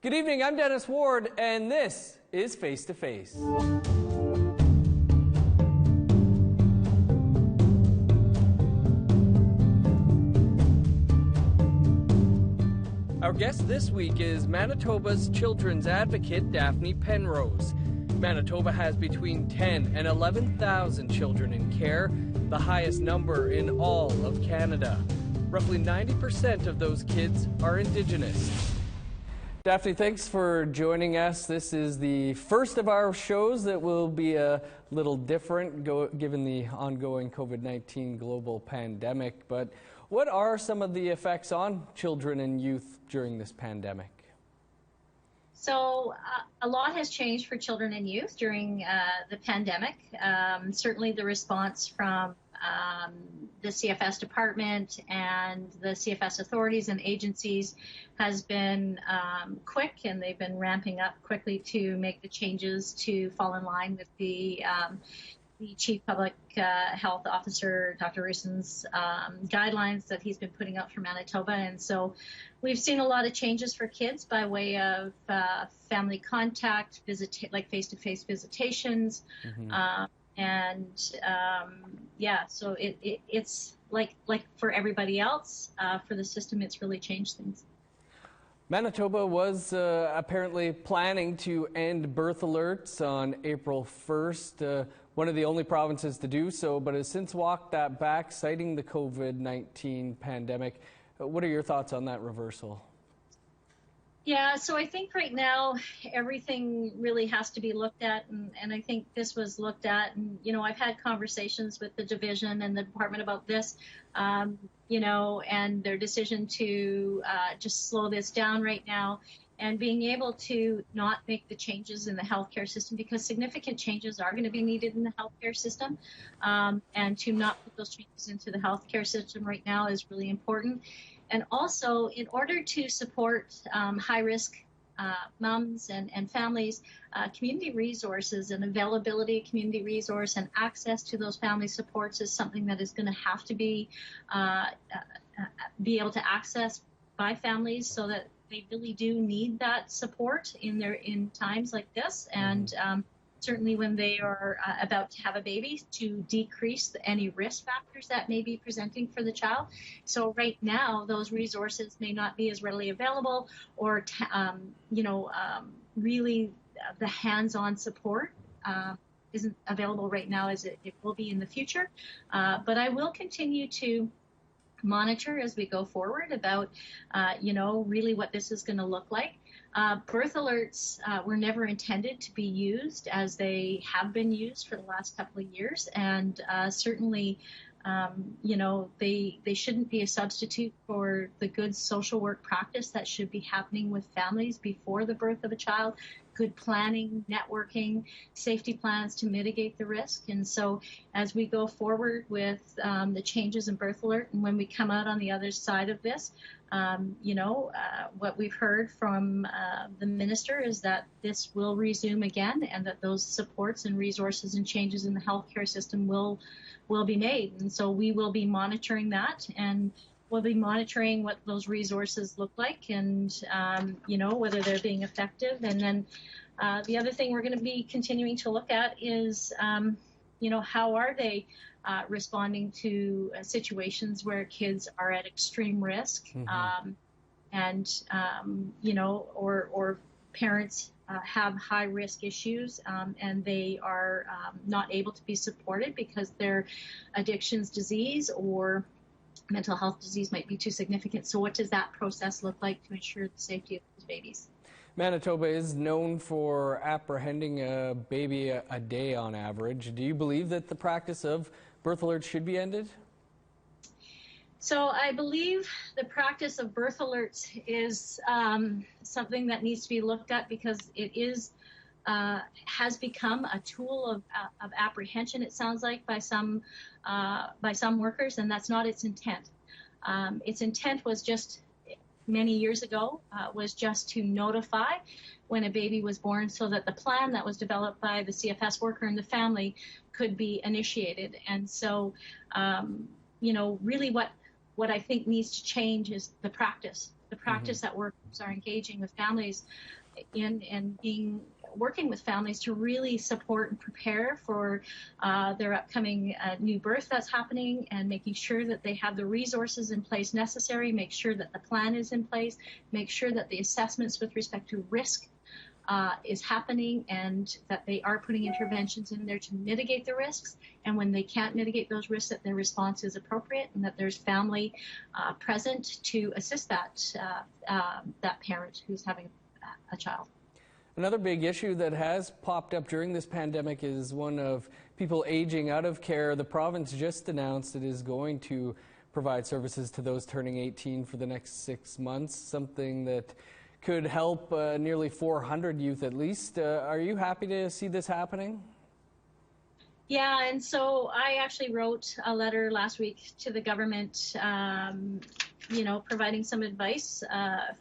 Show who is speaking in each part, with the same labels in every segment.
Speaker 1: Good evening, I'm Dennis Ward, and this is Face to Face. Our guest this week is Manitoba's children's advocate, Daphne Penrose. Manitoba has between 10 and 11,000 children in care, the highest number in all of Canada. Roughly 90% of those kids are Indigenous. Daphne, thanks for joining us. This is the first of our shows that will be a little different given the ongoing COVID-19 global pandemic. But what are some of the effects on children and youth during this pandemic?
Speaker 2: So a lot has changed for children and youth during the pandemic. Certainly the response from the CFS department and the CFS authorities and agencies has been quick, and they've been ramping up quickly to make the changes to fall in line with the Chief Public Health Officer, Dr. Ruson's guidelines that he's been putting out for Manitoba. And so we've seen a lot of changes for kids by way of family contact, like face-to-face visitations, so it's like for everybody else, for the system, it's really changed things.
Speaker 1: Manitoba was apparently planning to end birth alerts on April 1st, one of the only provinces to do so, but has since walked that back, citing the COVID-19 pandemic. What are your thoughts on that reversal?
Speaker 2: Yeah, so I think right now everything really has to be looked at, and I think this was looked at, and I've had conversations with the division and the department about this, and their decision to just slow this down right now, and being able to not make the changes in the healthcare system, because significant changes are going to be needed in the healthcare system, and to not put those changes into the healthcare system right now is really important. And also, in order to support high-risk moms and families, community resources and availability of community resource and access to those family supports is something that is going to have to be able to access by families, so that they really do need that support in times like this. And certainly when they are about to have a baby, to decrease any risk factors that may be presenting for the child. So right now, those resources may not be as readily available, or really the hands-on support isn't available right now as it will be in the future. But I will continue to monitor as we go forward about, really what this is going to look like. Birth alerts were never intended to be used as they have been used for the last couple of years, and certainly, they shouldn't be a substitute for the good social work practice that should be happening with families before the birth of a child. Good planning, networking, safety plans to mitigate the risk. And so as we go forward with the changes in birth alert, and when we come out on the other side of this, what we've heard from the minister is that this will resume again, and that those supports and resources and changes in the healthcare system will be made. And so we will be monitoring that, and we'll be monitoring what those resources look like, and whether they're being effective. And then the other thing we're going to be continuing to look at is how are they responding to situations where kids are at extreme risk, or parents have high risk issues, and they are not able to be supported because their addictions disease or mental health disease might be too significant. So what does that process look like to ensure the safety of those babies?
Speaker 1: Manitoba is known for apprehending a baby a day on average. Do you believe that the practice of birth alerts should be ended?
Speaker 2: So I believe the practice of birth alerts is something that needs to be looked at, because it is has become a tool of apprehension, it sounds like, by some workers, and that's not its intent. Its intent was just many years ago was just to notify when a baby was born, so that the plan that was developed by the CFS worker and the family could be initiated. And so, really what what I think needs to change is the practice that workers are engaging with families in and working with families to really support and prepare for their upcoming new birth that's happening, and making sure that they have the resources in place necessary, make sure that the plan is in place, make sure that the assessments with respect to risk is happening, and that they are putting interventions in there to mitigate the risks. And when they can't mitigate those risks, that their response is appropriate, and that there's family present to assist that parent who's having a child.
Speaker 1: Another big issue that has popped up during this pandemic is one of people aging out of care. The province just announced it is going to provide services to those turning 18 for the next 6 months, something that could help nearly 400 youth at least. Are you happy to see this happening?
Speaker 2: Yeah, and so I actually wrote a letter last week to the government, providing some advice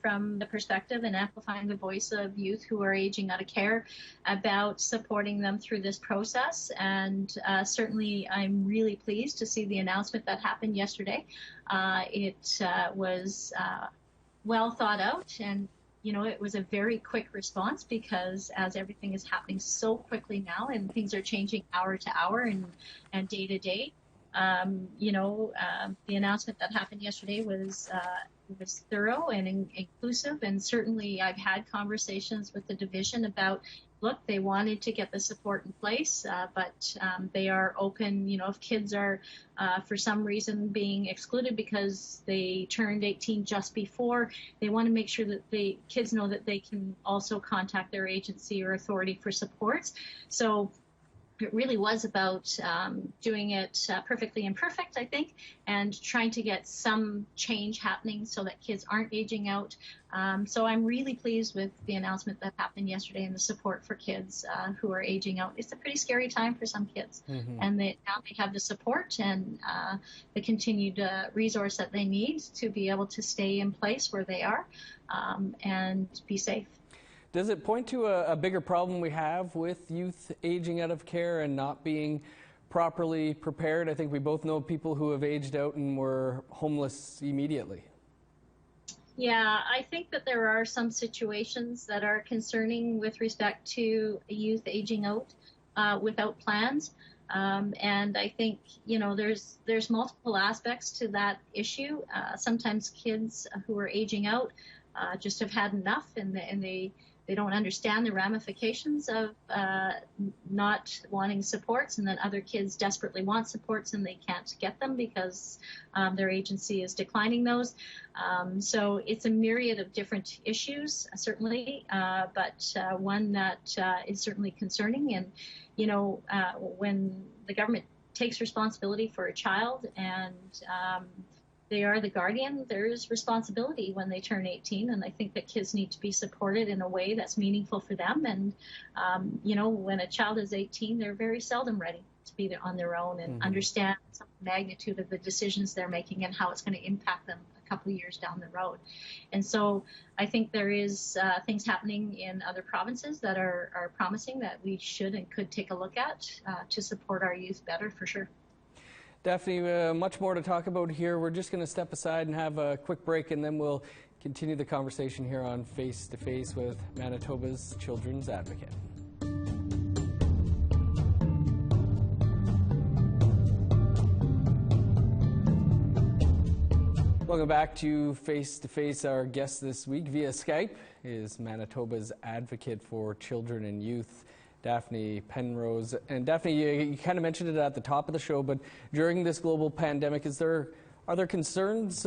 Speaker 2: from the perspective and amplifying the voice of youth who are aging out of care about supporting them through this process. And certainly I'm really pleased to see the announcement that happened yesterday. It was well thought out, and it was a very quick response, because as everything is happening so quickly now and things are changing hour to hour and day to day, the announcement that happened yesterday was thorough and inclusive. And certainly I've had conversations with the division about, look, they wanted to get the support in place, but they are open, if kids are for some reason being excluded because they turned 18 just before, they want to make sure that the kids know that they can also contact their agency or authority for supports. So it really was about doing it perfectly imperfect, I think, and trying to get some change happening so that kids aren't aging out. So I'm really pleased with the announcement that happened yesterday and the support for kids who are aging out. It's a pretty scary time for some kids, and now they have the support and the continued resource that they need to be able to stay in place where they are and be safe.
Speaker 1: Does it point to a bigger problem we have with youth aging out of care and not being properly prepared? I think we both know people who have aged out and were homeless immediately.
Speaker 2: Yeah, I think that there are some situations that are concerning with respect to youth aging out without plans. And I think, there's multiple aspects to that issue. Sometimes kids who are aging out just have had enough, and they don't understand the ramifications of not wanting supports, and then other kids desperately want supports and they can't get them because their agency is declining those. So it's a myriad of different issues, certainly, but one that is certainly concerning. And, when the government takes responsibility for a child and they are the guardian, there is responsibility when they turn 18, and I think that kids need to be supported in a way that's meaningful for them. And, when a child is 18, they're very seldom ready to be on their own and understand some magnitude of the decisions they're making and how it's going to impact them a couple of years down the road. And so I think there is things happening in other provinces that are promising that we should and could take a look at to support our youth better, for sure.
Speaker 1: Daphne, much more to talk about here. We're just going to step aside and have a quick break, and then we'll continue the conversation here on Face to Face with Manitoba's Children's Advocate. Welcome back to Face to Face. Our guest this week via Skype is Manitoba's Advocate for Children and Youth, Daphne Penrose. And Daphne, you kind of mentioned it at the top of the show, but during this global pandemic, are there concerns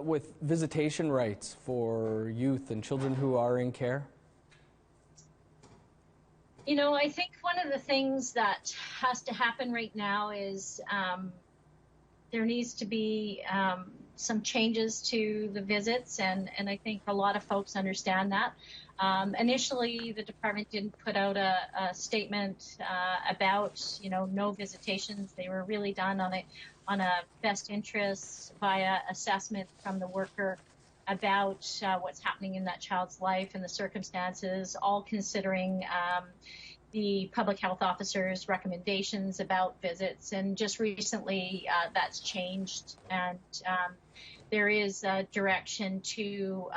Speaker 1: with visitation rights for youth and children who are in care?
Speaker 2: I think one of the things that has to happen right now is there needs to be some changes to the visits, and I think a lot of folks understand that. Initially, the department didn't put out a statement about, no visitations. They were really done on a best interest via assessment from the worker about what's happening in that child's life and the circumstances, all considering, the public health officer's recommendations about visits. And just recently, that's changed, and there is a direction to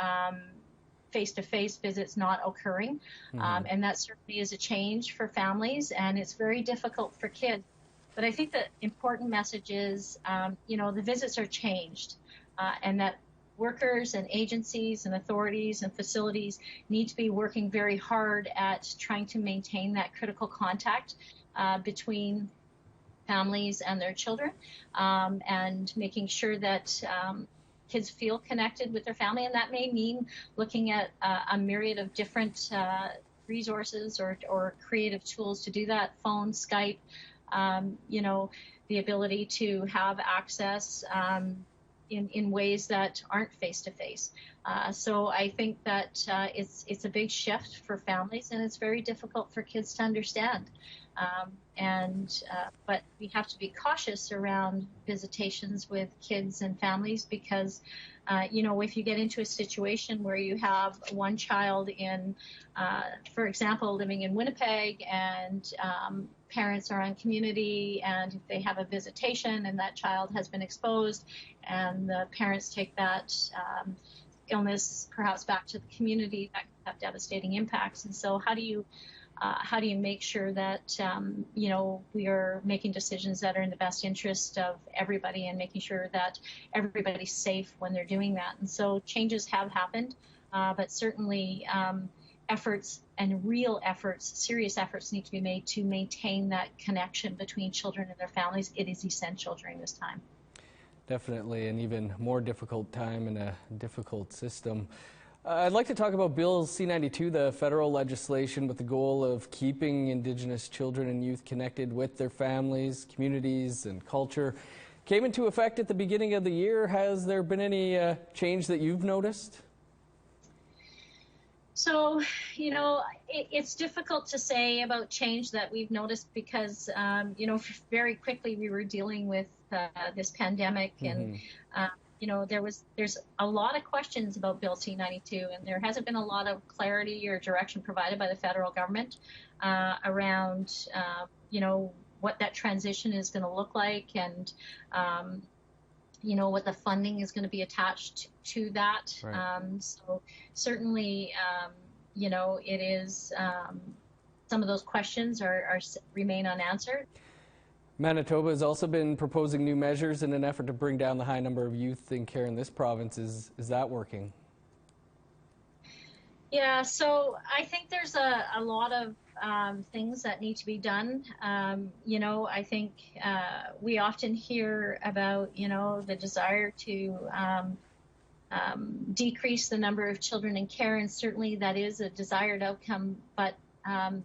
Speaker 2: face-to-face visits not occurring, and that certainly is a change for families, and it's very difficult for kids. But I think the important message is, the visits are changed, and that workers and agencies and authorities and facilities need to be working very hard at trying to maintain that critical contact between families and their children, and making sure that kids feel connected with their family. And that may mean looking at a myriad of different resources or creative tools to do that: phone, Skype, the ability to have access in ways that aren't face-to-face. So I think that it's a big shift for families, and it's very difficult for kids to understand. But we have to be cautious around visitations with kids and families, because if you get into a situation where you have one child for example, living in Winnipeg, and parents are on community, and if they have a visitation and that child has been exposed, and the parents take that illness perhaps back to the community, that can have devastating impacts. And so how do you make sure that we are making decisions that are in the best interest of everybody, and making sure that everybody's safe when they're doing that? And so changes have happened, but certainly efforts and serious efforts need to be made to maintain that connection between children and their families. It is essential during this time.
Speaker 1: Definitely, an even more difficult time in a difficult system. I'd like to talk about Bill C-92, the federal legislation with the goal of keeping Indigenous children and youth connected with their families, communities, and culture. Came into effect at the beginning of the year. Has there been any change that you've noticed?
Speaker 2: So, it's difficult to say about change that we've noticed, because, very quickly we were dealing with this pandemic, and there's a lot of questions about Bill C-92, and there hasn't been a lot of clarity or direction provided by the federal government around, what that transition is going to look like, and, what the funding is going to be attached to that. Right. So certainly, it is, some of those questions remain unanswered.
Speaker 1: Manitoba has also been proposing new measures in an effort to bring down the high number of youth in care in this province. Is that working?
Speaker 2: Yeah, so I think there's a lot of things that need to be done. I think we often hear about, the desire to decrease the number of children in care, and certainly that is a desired outcome, but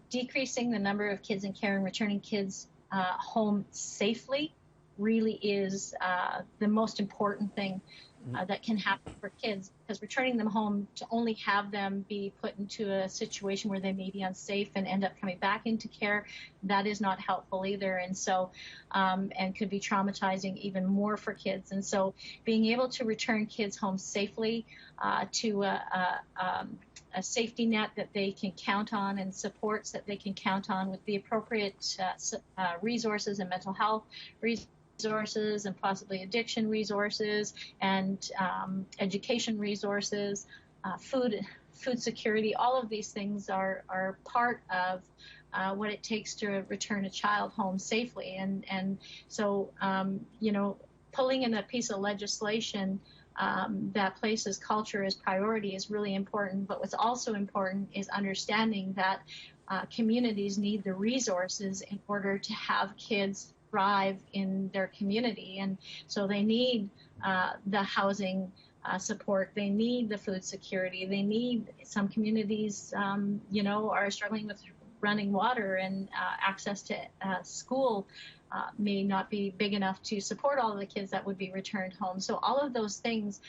Speaker 2: decreasing the number of kids in care and returning kids home safely really is the most important thing that can happen for kids, because returning them home to only have them be put into a situation where they may be unsafe and end up coming back into care, that is not helpful either. And so, and could be traumatizing even more for kids. And so being able to return kids home safely to a safety net that they can count on, and supports that they can count on with the appropriate resources and mental health resources, and possibly addiction resources, and education resources, food security. All of these things are part of what it takes to return a child home safely. And so, pulling in a piece of legislation that places culture as priority is really important. But what's also important is understanding that communities need the resources in order to have kids thrive in their community. And so they need the housing support, they need the food security, they need, some communities, are struggling with running water, and access to school may not be big enough to support all of the kids that would be returned home. So all of those things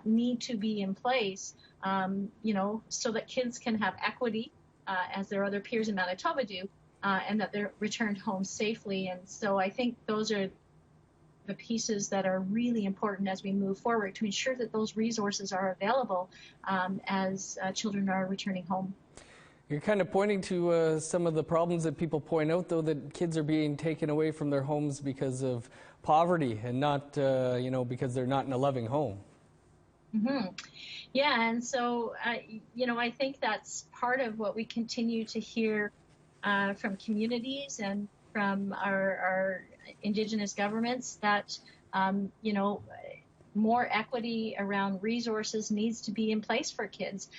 Speaker 2: need to be in place, so that kids can have equity, as their other peers in Manitoba do, and that they're returned home safely. And so I think those are the pieces that are really important as we move forward, to ensure that those resources are available as children are returning home.
Speaker 1: You're kind of pointing to some of the problems that people point out, though, that kids are being taken away from their homes because of poverty and not, because they're not in a loving home.
Speaker 2: Mm-hmm. Yeah, and so, I think that's part of what we continue to hear from communities and from our Indigenous governments, that, more equity around resources needs to be in place for kids,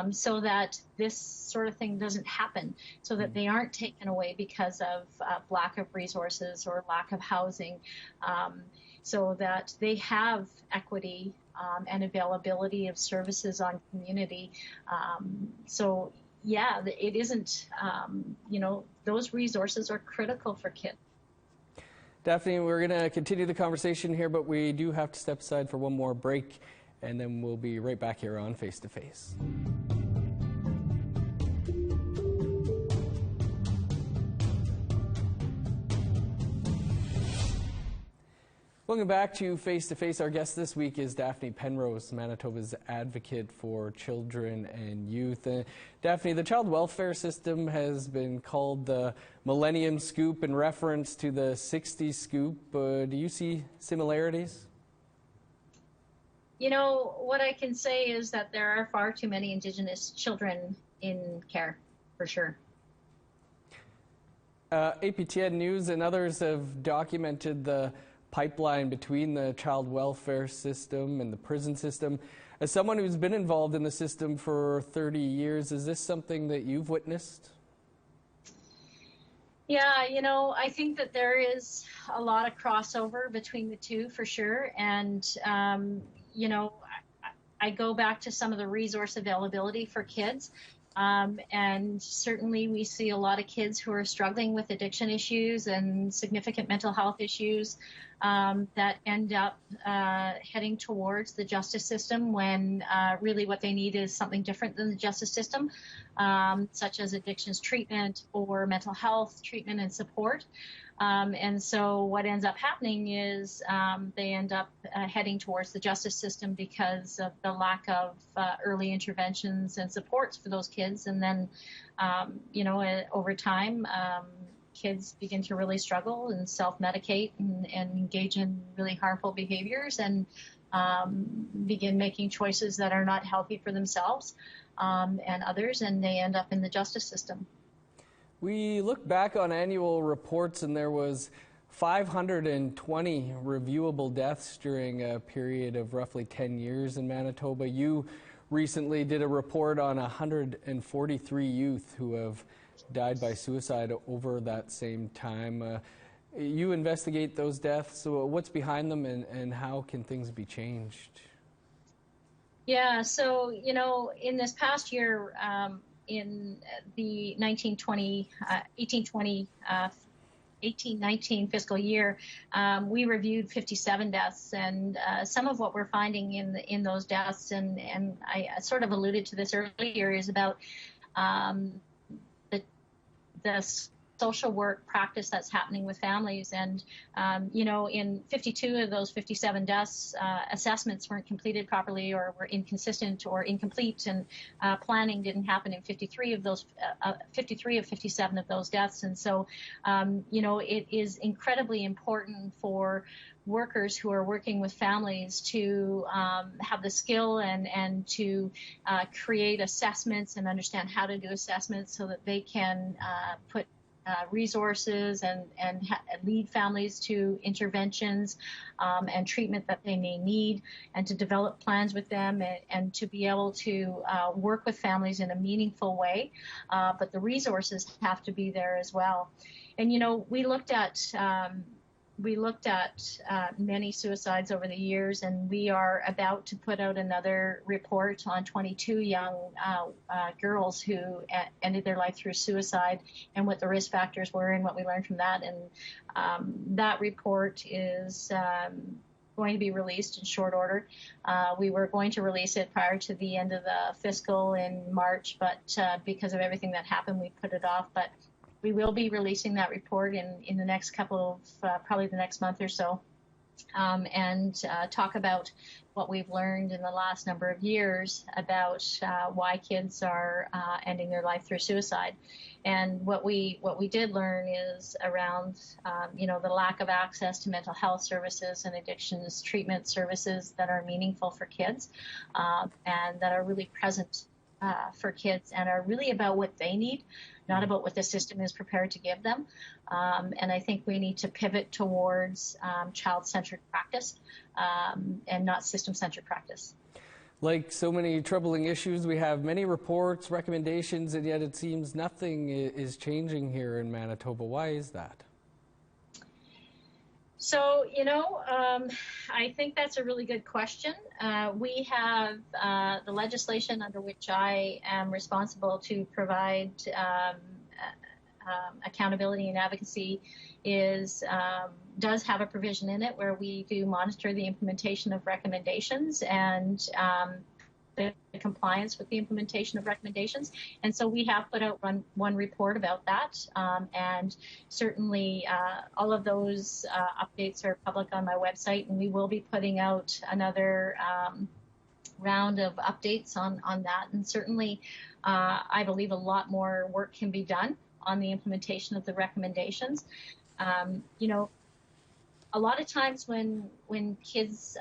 Speaker 2: so that this sort of thing doesn't happen, so that they aren't taken away because of lack of resources or lack of housing, so that they have equity and availability of services on community. So yeah, it isn't, those resources are critical for kids.
Speaker 1: Daphne, we're going to continue the conversation here, but we do have to step aside for one more break, and then we'll be right back here on Face to Face. Welcome back to Face to Face. Our guest this week is Daphne Penrose, Manitoba's advocate for children and youth. Daphne, the child welfare system has been called the Millennium Scoop in reference to the 60s scoop. Do you see similarities?
Speaker 2: What I can say is that there are far too many Indigenous children in care, for sure.
Speaker 1: APTN News and others have documented the pipeline between the child welfare system and the prison system. As someone who's been involved in the system for 30 years, is this something that you've witnessed?
Speaker 2: Yeah, I think that there is a lot of crossover between the two, for sure. And, I go back to some of the resource availability for kids. And certainly we see a lot of kids who are struggling with addiction issues and significant mental health issues that end up heading towards the justice system when really what they need is something different than the justice system, such as addictions treatment or mental health treatment and support. And so what ends up happening is they end up heading towards the justice system because of the lack of early interventions and supports for those kids. And then, over time, kids begin to really struggle and self-medicate and engage in really harmful behaviors and begin making choices that are not healthy for themselves and others, and they end up in the justice system.
Speaker 1: We look back on annual reports and there was 520 reviewable deaths during a period of roughly 10 years in Manitoba. You recently did a report on 143 youth who have died by suicide over that same time. You investigate those deaths. So what's behind them and how can things be changed?
Speaker 2: Yeah, so, in this past year, in the 18-19 fiscal year, we reviewed 57 deaths, and some of what we're finding in those deaths, and I sort of alluded to this earlier, is about the social work practice that's happening with families. And, in 52 of those 57 deaths, assessments weren't completed properly or were inconsistent or incomplete, and planning didn't happen in 53 of 57 of those deaths. And so, it is incredibly important for workers who are working with families to have the skill and to create assessments and understand how to do assessments so that they can put resources and lead families to interventions and treatment that they may need, and to develop plans with them and to be able to work with families in a meaningful way. But the resources have to be there as well. And, we looked at many suicides over the years, and we are about to put out another report on 22 young girls who ended their life through suicide, and what the risk factors were and what we learned from that. And that report is going to be released in short order. We were going to release it prior to the end of the fiscal in March, but because of everything that happened, we put it off. But we will be releasing that report in the next couple of, probably the next month or so. and talk about what we've learned in the last number of years about why kids are ending their life through suicide. And what we did learn is around the lack of access to mental health services and addictions treatment services that are meaningful for kids and that are really present for kids and are really about what they need, not about what the system is prepared to give them. And I think we need to pivot towards child-centered practice and not system-centered practice.
Speaker 1: Like so many troubling issues, we have many reports, recommendations, and yet it seems nothing is changing here in Manitoba. Why is that?
Speaker 2: So, I think that's a really good question. We have the legislation under which I am responsible to provide accountability and advocacy does have a provision in it where we do monitor the implementation of recommendations and the compliance with the implementation of recommendations. And so we have put out one report about that. And certainly all of those updates are public on my website, and we will be putting out another round of updates on that. And certainly I believe a lot more work can be done on the implementation of the recommendations. A lot of times when kids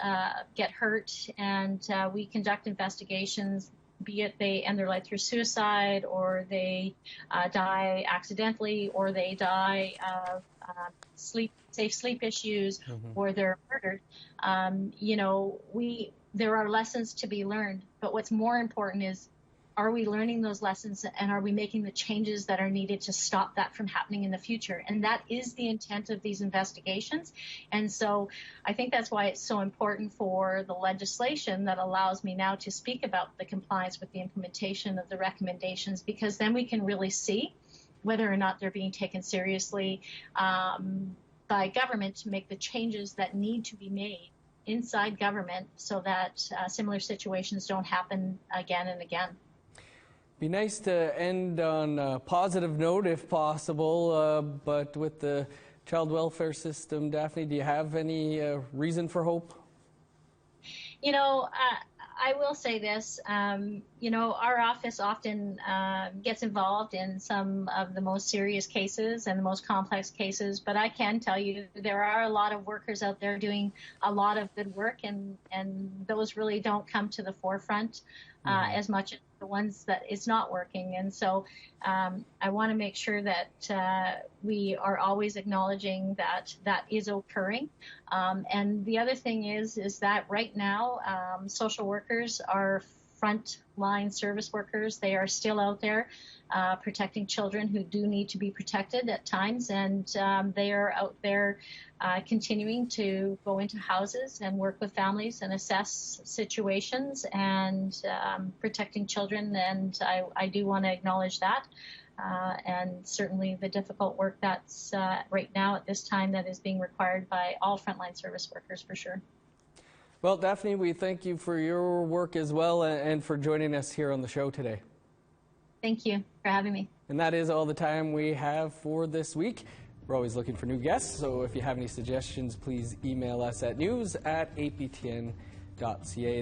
Speaker 2: get hurt and we conduct investigations, be it they end their life through suicide or they die accidentally or they die of safe sleep issues or they're murdered, there are lessons to be learned. But what's more important is, are we learning those lessons and are we making the changes that are needed to stop that from happening in the future? And that is the intent of these investigations. And so I think that's why it's so important for the legislation that allows me now to speak about the compliance with the implementation of the recommendations, because then we can really see whether or not they're being taken seriously by government to make the changes that need to be made inside government so that similar situations don't happen again and again.
Speaker 1: Be nice to end on a positive note if possible, but with the child welfare system, Daphne, do you have any reason for hope?
Speaker 2: I will say this, our office often gets involved in some of the most serious cases and the most complex cases, but I can tell you there are a lot of workers out there doing a lot of good work, and those really don't come to the forefront as much as the ones that it's not working. And so I want to make sure that we are always acknowledging that that is occurring. And the other thing is that right now social workers are frontline service workers. They are still out there protecting children who do need to be protected at times, and they are out there continuing to go into houses and work with families and assess situations and protecting children, and I do want to acknowledge that. And certainly the difficult work that's right now at this time that is being required by all frontline service workers, for sure.
Speaker 1: Well, Daphne, we thank you for your work as well and for joining us here on the show today.
Speaker 2: Thank you for having me. And
Speaker 1: that is all the time we have for this week. We're always looking for new guests, so if you have any suggestions, please email us at news@aptn.ca.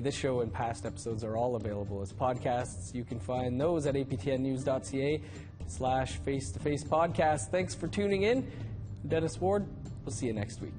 Speaker 1: This show and past episodes are all available as podcasts. You can find those at aptnnews.ca/face-to-face podcast. Thanks for tuning in. I'm Dennis Ward. We'll see you next week.